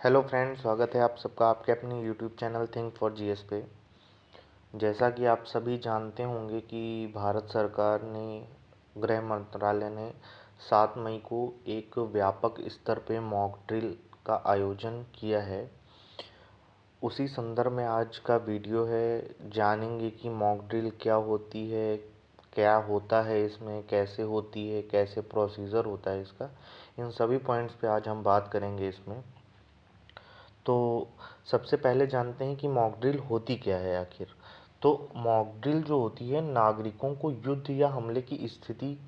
Hello friends, स्वागत है आप सबका आपके अपने YouTube channel think for GS पे। जैसा कि आप सभी जानते होंगे कि भारत सरकार ने गृह मंत्रालय ने 7 मई को एक व्यापक स्तर पे मॉक ड्रिल का आयोजन किया है। उसी संदर्भ में आज का वीडियो है। जानेंगे कि मॉक ड्रिल क्या होती है, क्या होता है इसमें, कैसे होती है, कैसे प्रोसीजर होता है इसका। इन सभी पॉइंट्स पे आज हम बात करेंगे इसमें। तो सबसे पहले जानते हैं कि मॉक ड्रिल होती क्या है आखिर। तो मॉक ड्रिल जो होती है, नागरिकों को युद्ध या हमले की स्थिति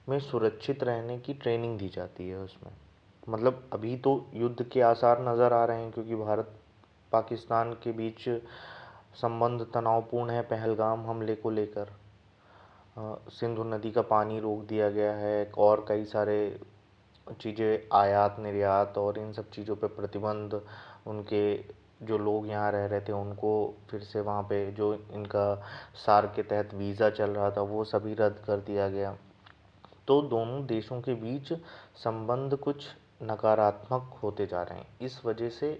में सुरक्षित रहने की ट्रेनिंग दी जाती है उसमें। मतलब अभी तो युद्ध के आसार नज़र आ रहे हैं, क्योंकि भारत पाकिस्तान के बीच संबंध तनावपूर्ण है पहलगाम हमले को लेकर। सिंधु नदी का पानी रोक दिया गया है और कई सारे चीज़ें आयात निर्यात और इन सब चीज़ों पे प्रतिबंध। उनके जो लोग यहाँ रह रहे थे उनको फिर से वहाँ पे जो इनका सार्क के तहत वीज़ा चल रहा था वो सभी रद्द कर दिया गया। तो दोनों देशों के बीच संबंध कुछ नकारात्मक होते जा रहे हैं। इस वजह से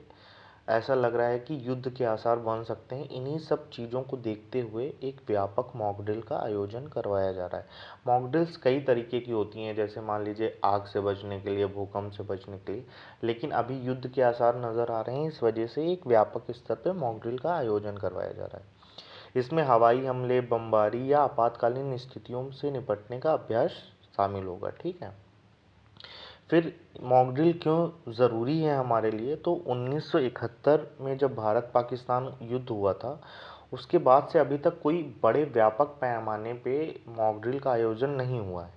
ऐसा लग रहा है कि युद्ध के आसार बन सकते हैं। इन्हीं सब चीज़ों को देखते हुए एक व्यापक मॉक ड्रिल का आयोजन करवाया जा रहा है। मॉक ड्रिल्स कई तरीके की होती हैं, जैसे मान लीजिए आग से बचने के लिए, भूकंप से बचने के लिए। लेकिन अभी युद्ध के आसार नज़र आ रहे हैं, इस वजह से एक व्यापक स्तर पर मॉक ड्रिल का आयोजन करवाया जा रहा है। इसमें हवाई हमले, बमबारी या आपातकालीन स्थितियों से निपटने का अभ्यास शामिल होगा। ठीक है। फिर मॉक ड्रिल क्यों ज़रूरी है हमारे लिए? तो 1971 में जब भारत पाकिस्तान युद्ध हुआ था, उसके बाद से अभी तक कोई बड़े व्यापक पैमाने पे मॉक ड्रिल का आयोजन नहीं हुआ है।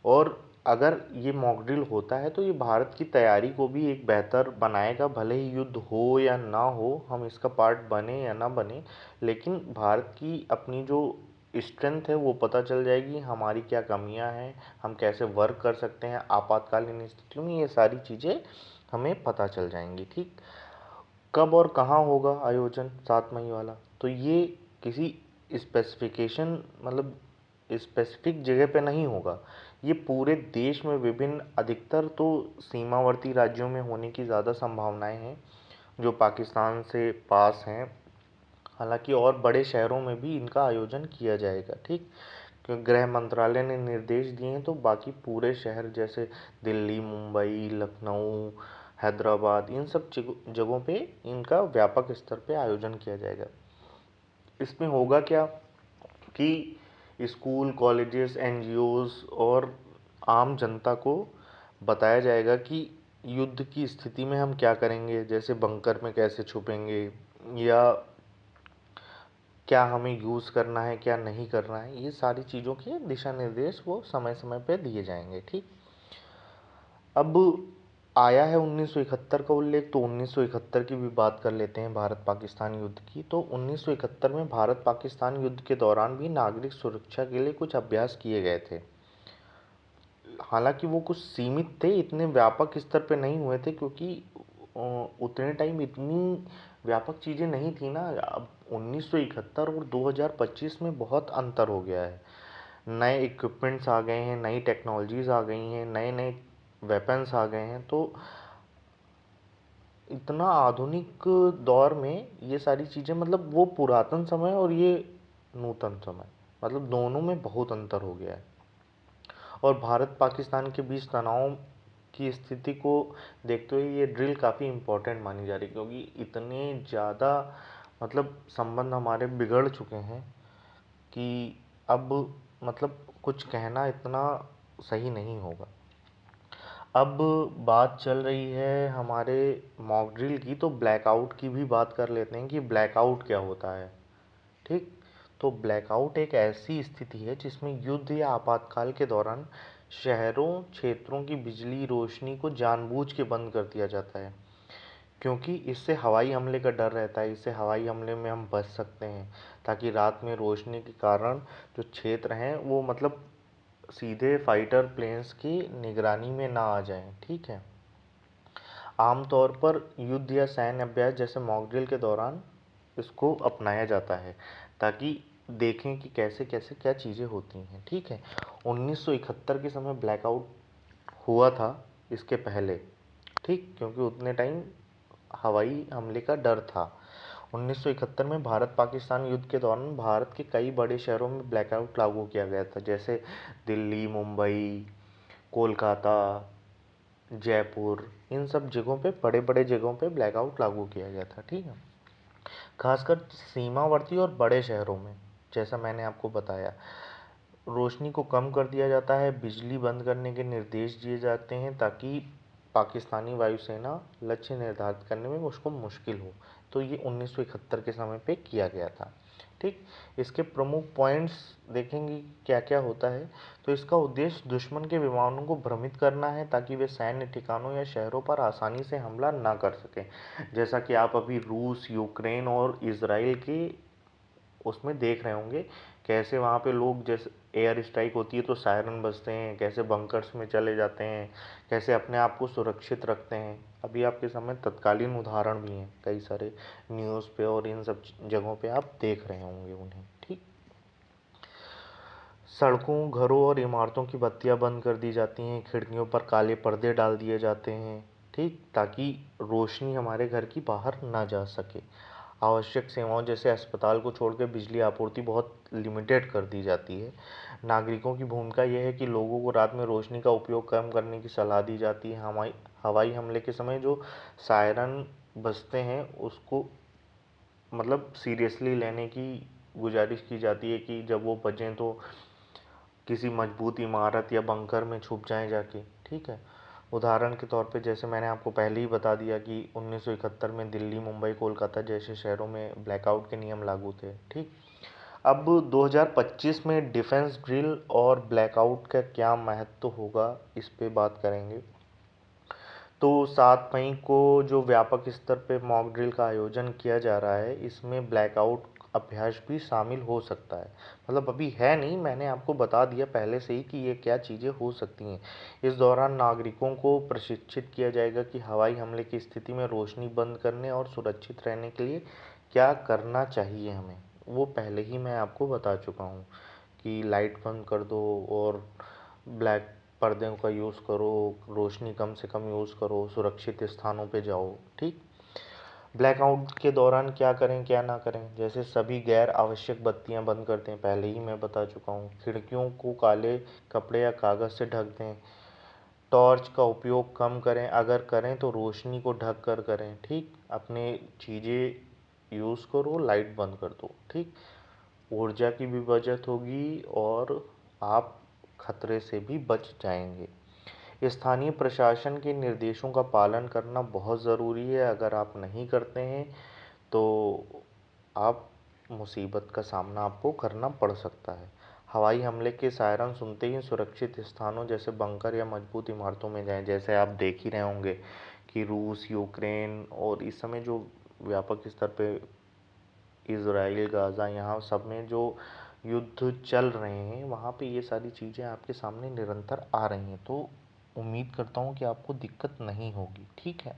और अगर ये मॉक ड्रिल होता है तो ये भारत की तैयारी को भी एक बेहतर बनाएगा। भले ही युद्ध हो या ना हो, हम इसका पार्ट बने या ना बने, लेकिन भारत की अपनी जो स्ट्रेंथ है वो पता चल जाएगी, हमारी क्या कमियां हैं, हम कैसे वर्क कर सकते हैं आपातकालीन स्थितियों में। ये सारी चीज़ें हमें पता चल जाएंगी। ठीक। कब और कहाँ होगा आयोजन 7 मई वाला? तो ये किसी स्पेसिफिकेशन, मतलब स्पेसिफिक जगह पे नहीं होगा। ये पूरे देश में विभिन्न, अधिकतर तो सीमावर्ती राज्यों में होने की ज़्यादा संभावनाएं हैं जो पाकिस्तान से पास हैं। हालांकि और बड़े शहरों में भी इनका आयोजन किया जाएगा। ठीक। क्योंकि गृह मंत्रालय ने निर्देश दिए हैं, तो बाकी पूरे शहर जैसे दिल्ली, मुंबई, लखनऊ, हैदराबाद, इन सब जगहों पे इनका व्यापक स्तर पे आयोजन किया जाएगा। इसमें होगा क्या कि स्कूल, कॉलेजेस, एनजीओज और आम जनता को बताया जाएगा कि युद्ध की स्थिति में हम क्या करेंगे, जैसे बंकर में कैसे छुपेंगे, या क्या हमें यूज़ करना है, क्या नहीं करना है। ये सारी चीज़ों के दिशा निर्देश वो समय समय पे दिए जाएंगे। ठीक। अब आया है 1971 का उल्लेख, तो 1971 की भी बात कर लेते हैं, भारत पाकिस्तान युद्ध की। तो 1971 में भारत पाकिस्तान युद्ध के दौरान भी नागरिक सुरक्षा के लिए कुछ अभ्यास किए गए थे। हालांकि वो कुछ सीमित थे, इतने व्यापक स्तर पे नहीं हुए थे, क्योंकि उतने टाइम इतनी व्यापक चीज़ें नहीं थी ना। अब 1971 और 2025 में बहुत अंतर हो गया है। नए इक्विपमेंट्स आ गए हैं, नई टेक्नोलॉजीज आ गई हैं, नए नए वेपन्स आ गए हैं। तो इतना आधुनिक दौर में ये सारी चीज़ें, मतलब वो पुरातन समय और ये नूतन समय, मतलब दोनों में बहुत अंतर हो गया है। और भारत पाकिस्तान के बीच तनाव की स्थिति को देखते हुए ये ड्रिल काफ़ी इम्पोर्टेंट मानी जा रही है, क्योंकि इतने ज़्यादा, मतलब संबंध हमारे बिगड़ चुके हैं कि अब, मतलब कुछ कहना इतना सही नहीं होगा। अब बात चल रही है हमारे मॉक ड्रिल की, तो ब्लैकआउट की भी बात कर लेते हैं कि ब्लैकआउट क्या होता है। ठीक। तो ब्लैकआउट एक ऐसी स्थिति है जिसमें युद्ध या आपातकाल के दौरान शहरों, क्षेत्रों की बिजली रोशनी को जानबूझ के बंद कर दिया जाता है, क्योंकि इससे हवाई हमले का डर रहता है। इससे हवाई हमले में हम बच सकते हैं, ताकि रात में रोशनी के कारण जो क्षेत्र हैं वो, मतलब सीधे फाइटर प्लेन्स की निगरानी में ना आ जाएं। ठीक है। आमतौर पर युद्ध या सैन्य अभ्यास जैसे मॉक ड्रिल के दौरान इसको अपनाया जाता है, ताकि देखें कि कैसे कैसे क्या चीज़ें होती हैं। ठीक है। 1971 के समय ब्लैकआउट हुआ था, इसके पहले। ठीक। ठीक, क्योंकि उतने टाइम हवाई हमले का डर था। 1971 में भारत पाकिस्तान युद्ध के दौरान भारत के कई बड़े शहरों में ब्लैकआउट लागू किया गया था, जैसे दिल्ली, मुंबई, कोलकाता, जयपुर। इन सब जगहों पे, बड़े बड़े जगहों पे ब्लैकआउट लागू किया गया था। ठीक है, खासकर सीमावर्ती और बड़े शहरों में, जैसा मैंने आपको बताया, रोशनी को कम कर दिया जाता है, बिजली बंद करने के निर्देश दिए जाते हैं ताकि पाकिस्तानी वायुसेना लक्ष्य निर्धारित करने में उसको मुश्किल हो। तो ये 1971 के समय पे किया गया था। ठीक, इसके प्रमुख पॉइंट्स देखेंगे क्या क्या होता है। तो इसका उद्देश्य दुश्मन के विमानों को भ्रमित करना है ताकि वे सैन्य ठिकानों या शहरों पर आसानी से हमला ना कर सकें। जैसा कि आप अभी रूस, यूक्रेन और इसराइल के उसमें देख रहे होंगे, कैसे वहाँ पे लोग, जैसे एयर स्ट्राइक होती है तो सायरन बजते हैं, कैसे बंकर्स में चले जाते हैं, कैसे अपने आप को सुरक्षित रखते हैं। अभी आपके सामने तत्कालीन उदाहरण भी हैं, कई सारे न्यूज़ पे और इन सब जगहों पे आप देख रहे होंगे उन्हें। ठीक, सड़कों, घरों और इमारतों की बत्तियां बंद कर दी जाती हैं, खिड़कियों पर काले पर्दे डाल दिए जाते हैं। ठीक, ताकि रोशनी हमारे घर की बाहर ना जा सके। आवश्यक सेवाओं जैसे अस्पताल को छोड़कर बिजली आपूर्ति बहुत लिमिटेड कर दी जाती है। नागरिकों की भूमिका यह है कि लोगों को रात में रोशनी का उपयोग कम करने की सलाह दी जाती है। हवाई हवाई हमले के समय जो सायरन बजते हैं उसको मतलब सीरियसली लेने की गुजारिश की जाती है कि जब वो बजें तो किसी मजबूत इमारत या बंकर में छुप जाएं जाके। ठीक है, उदाहरण के तौर पे जैसे मैंने आपको पहले ही बता दिया कि 1971 में दिल्ली, मुंबई, कोलकाता जैसे शहरों में ब्लैकआउट के नियम लागू थे। ठीक, अब 2025 में डिफेंस ड्रिल और ब्लैकआउट का क्या महत्व होगा, इस पे बात करेंगे। तो 7 मई को जो व्यापक स्तर पे मॉक ड्रिल का आयोजन किया जा रहा है, इसमें ब्लैकआउट अभ्यास भी शामिल हो सकता है। मतलब अभी है नहीं, मैंने आपको बता दिया पहले से ही कि ये क्या चीज़ें हो सकती हैं। इस दौरान नागरिकों को प्रशिक्षित किया जाएगा कि हवाई हमले की स्थिति में रोशनी बंद करने और सुरक्षित रहने के लिए क्या करना चाहिए हमें। वो पहले ही मैं आपको बता चुका हूँ कि लाइट बंद कर दो और ब्लैक पर्दे का यूज़ करो, रोशनी कम से कम यूज़ करो, सुरक्षित स्थानों पे जाओ। ठीक, ब्लैकआउट के दौरान क्या करें क्या ना करें, जैसे सभी गैर आवश्यक बत्तियां बंद कर दें, पहले ही मैं बता चुका हूँ। खिड़कियों को काले कपड़े या कागज़ से ढक दें। टॉर्च का उपयोग कम करें, अगर करें तो रोशनी को ढक कर करें। ठीक, अपने चीज़ें यूज़ करो, लाइट बंद कर दो। ठीक, ऊर्जा की भी बचत होगी और आप खतरे से भी बच जाएंगे। स्थानीय प्रशासन के निर्देशों का पालन करना बहुत ज़रूरी है। अगर आप नहीं करते हैं तो आप मुसीबत का सामना आपको करना पड़ सकता है। हवाई हमले के सायरन सुनते ही सुरक्षित स्थानों जैसे बंकर या मजबूत इमारतों में जाएं। जैसे आप देख ही रहे होंगे कि रूस, यूक्रेन और इस समय जो व्यापक स्तर पे इज़राइल, गाज़ा, यहाँ सब में जो युद्ध चल रहे हैं, वहाँ पे ये सारी चीज़ें आपके सामने निरंतर आ रही हैं। तो उम्मीद करता हूँ कि आपको दिक्कत नहीं होगी। ठीक है,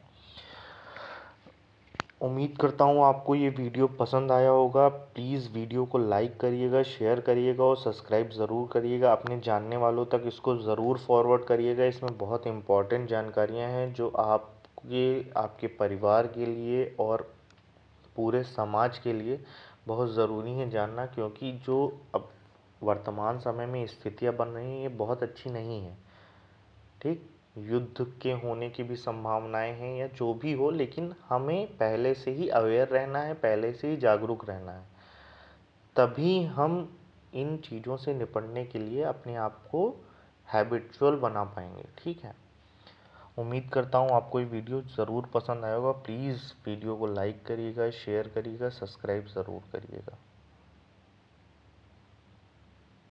उम्मीद करता हूँ आपको ये वीडियो पसंद आया होगा। प्लीज़ वीडियो को लाइक करिएगा, शेयर करिएगा और सब्सक्राइब ज़रूर करिएगा। अपने जानने वालों तक इसको ज़रूर फॉरवर्ड करिएगा। इसमें बहुत इम्पॉर्टेंट जानकारियाँ हैं जो आपके परिवार के लिए और पूरे समाज के लिए बहुत ज़रूरी है जानना, क्योंकि जो अब वर्तमान समय में स्थितियाँ बन रही हैं ये बहुत अच्छी नहीं है। ठीक, युद्ध के होने की भी संभावनाएं हैं या जो भी हो, लेकिन हमें पहले से ही अवेयर रहना है, पहले से ही जागरूक रहना है। तभी हम इन चीज़ों से निपटने के लिए अपने आप को हैबिचुअल बना पाएंगे। ठीक है, उम्मीद करता हूँ आपको ये वीडियो ज़रूर पसंद आएगा। प्लीज़ वीडियो को लाइक करिएगा, शेयर करिएगा, सब्सक्राइब ज़रूर करिएगा।